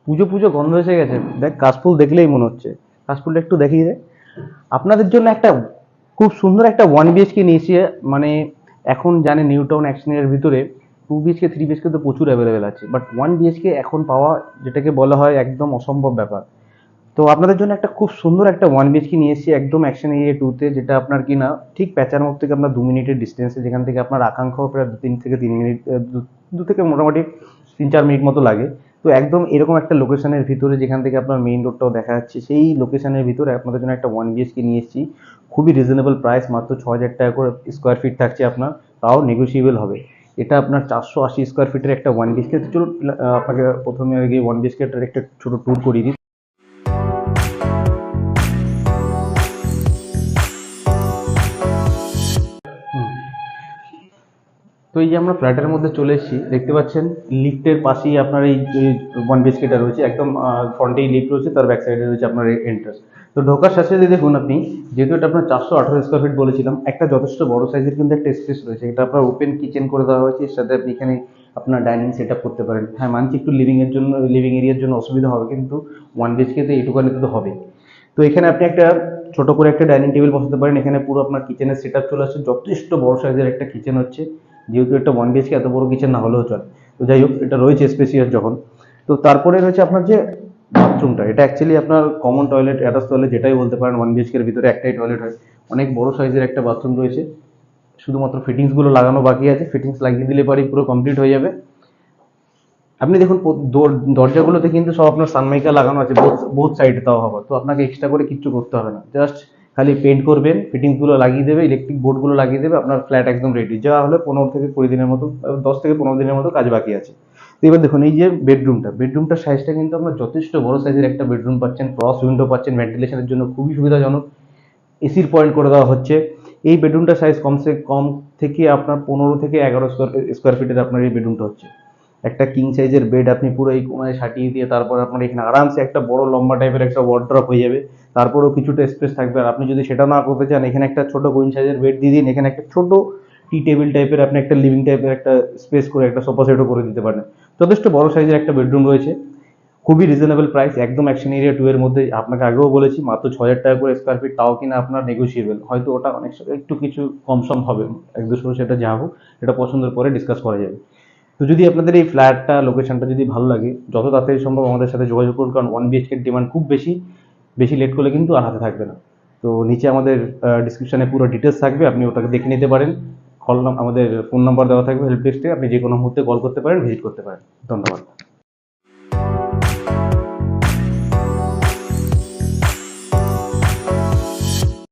পুজো পুজো গন্ধ এসে গেছে। দেখ কাশফুল দেখলেই মনে হচ্ছে। কাশফুলটা একটু দেখিয়ে দে। আপনাদের জন্য একটা খুব সুন্দর একটা 1 BHK নিয়েছি। মানে এখন জানেন নিউ টাউন অ্যাকশনের ভিতরে 2 BHK 3 BHK তো প্রচুর অ্যাভেলেবেল আছে, বাট 1 BHK এখন পাওয়া যেটাকে বলা হয় একদম অসম্ভব ব্যাপার। তো আপনাদের জন্য একটা খুব সুন্দর একটা 1 BHK নিয়ে এসেছি একদম অ্যাকশন এরিয়া 2 তে, যেটা আপনার কি না ঠিক প্যাচার মোড় থেকে আপনার 2 মিনিটের ডিস্টেন্সে, যেখান থেকে আপনার আকাঙ্ক্ষাও প্রায় 2 থেকে 3 মিনিট, দু থেকে মোটামুটি 3-4 মিনিট মতো লাগে। তো একদম এরকম একটা লোকেশনের ভিতরে, যেখান থেকে আপনার মেইন রোডটাও দেখা যাচ্ছে, সেই লোকেশনের ভিতরে আপনাদের জন্য একটা 1 BHK নিয়ে এসেছি। খুবই রিজনেবল প্রাইস, মাত্র 6,000 টাকা করে স্কোয়ার ফিট থাকছে আপনার, তাও নেগোসিয়েবল হবে। এটা আপনার 480 স্কোয়ার ফিটের একটা 1 BHK। চলুন আপনাকে প্রথমে গিয়ে 1 BHK একটা ছোট ট্যুর করিয়ে দিই। তো এই যে আমরা ফ্ল্যাটের মধ্যে চলে এসেছি, দেখতে পাচ্ছেন লিফটের পাশেই আপনার এই 1 BHK রয়েছে। একদম ফ্রন্টেই লিফট রয়েছে, তার ব্যাক সাইডে রয়েছে আপনার এন্ট্রান্স। তো ঢোকার সাথে সাথে দেখুন আপনি, যেহেতু এটা আপনার 418 স্কোয়ার ফিট বলেছিলাম, একটা যথেষ্ট বড় সাইজের কিন্তু একটা স্পেস রয়েছে। এটা আপনার ওপেন কিচেন করে দেওয়া হয়েছে, এর সাথে আপনি এখানে আপনার ডাইনিং সেট আপ করতে পারেন। হ্যাঁ মানছি একটু লিভিং এরিয়ার জন্য অসুবিধা হবে, কিন্তু 1 BHK তে এইটুকানিতে তো হবে। তো এখানে আপনি একটা ছোট করে একটা ডাইনিং টেবিল বসাতে পারেন। এখানে পুরো আপনার কিচেনের সেট আপ চলে আসছে, যথেষ্ট বড় সাইজের একটা কিচেন হচ্ছে। যেহেতু একটা 1 BHK, এত বড় কিচেন না হলেও চলে। তো যাই হোক, এটা রয়েছে স্পেসিয়াস যখন। তো তারপরে রয়েছে আপনার যে বাথরুমটা, এটা অ্যাকচুয়ালি আপনার কমন টয়লেট, অ্যাটাচ টয়লেট যেটাই বলতে পারেন। 1 BHK এর ভিতরে একটাই টয়লেট হয়। অনেক বড় সাইজের একটা বাথরুম রয়েছে, শুধুমাত্র ফিটিংসগুলো লাগানো বাকি আছে। ফিটিংস লাগিয়ে দিলে পরেই পুরো কমপ্লিট হয়ে যাবে। আপনি দেখুন দরজাগুলোতে কিন্তু সব আপনার সানমাইকা লাগানো আছে, বোথ সাইডে, তাও হবে। তো আপনাকে এক্সট্রা করে কিচ্ছু করতে হবে না, জাস্ট খালি পেন্ট করবেন, ফিটিংসগুলো লাগিয়ে দেবে, ইলেকট্রিক বোর্ডগুলো লাগিয়ে দেবে, আপনার ফ্ল্যাট একদম রেডি। যা হলে 15 থেকে 20 দিনের মতো, 10 থেকে 15 দিনের মতো কাজ বাকি আছে। তো এবার দেখুন এই যে বেডরুমটার সাইজটা কিন্তু আপনার যথেষ্ট বড় সাইজের একটা বেডরুম পাচ্ছেন। ক্রস উইন্ডো পাচ্ছেন, ভেন্টিলেশনের জন্য খুবই সুবিধাজনক। এসির পয়েন্ট করে দেওয়া হচ্ছে। এই বেডরুমটার সাইজ কমসে কম থেকে আপনার 15 থেকে 11 স্কোয়ার ফিটের আপনার এই বেডরুমটা হচ্ছে। একটা কিং সাইজের বেড আপনি পুরো এই কোনায় সাটিয়ে দিয়ে, তারপর আপনার এখানে আরামসে একটা বড় লম্বা টাইপের একটা ওয়ার্ড্রপ হয়ে যাবে। তারপরেও কিছুটা স্পেস থাকবে। আর আপনি যদি সেটা না করতে চান, এখানে একটা ছোট কুইন সাইজের বেড দিয়ে দিন, এখানে একটা ছোট টি টেবিল টাইপের আপনি একটা লিভিং টাইপের একটা স্পেস করে একটা সোফা সেটও করে দিতে পারেন। যথেষ্ট বড় সাইজের একটা বেডরুম রয়েছে, খুবই রিজনেবল প্রাইস, একদম অ্যাকশন এরিয়া 2 এর মধ্যে। আপনাকে আগেও বলেছি মাত্র 6,000 টাকা করে স্কোয়ার ফিট, তাও কিনা আপনার নেগোসিয়েবল। হয়তো ওটা অনেক একটু কিছু কম সম হবে, 1-200, সেটা যা হোক, এটা পছন্দের পরে ডিসকাস করা যাবে। তো যদি আপনাদের এই ফ্ল্যাটটা লোকেশনটা যদি ভালো লাগে, যত তাড়াতাড়ি সম্ভব আমাদের সাথে যোগাযোগ করুন, কারণ 1 BHK ডিমান্ড খুব বেশি। বেশি লেট করলে কিন্তু আর হাতে থাকবে না। তো নিচে আমাদের ডিসক্রিপশনে পুরো ডিটেলস থাকবে, আপনি ওটাকে দেখে নিতে পারেন। আমাদের ফোন নাম্বার দেওয়া থাকবে হেল্প ডেস্কে, আপনি যে কোনো মুহূর্তে কল করতে পারেন, ভিজিট করতে পারেন। ধন্যবাদ।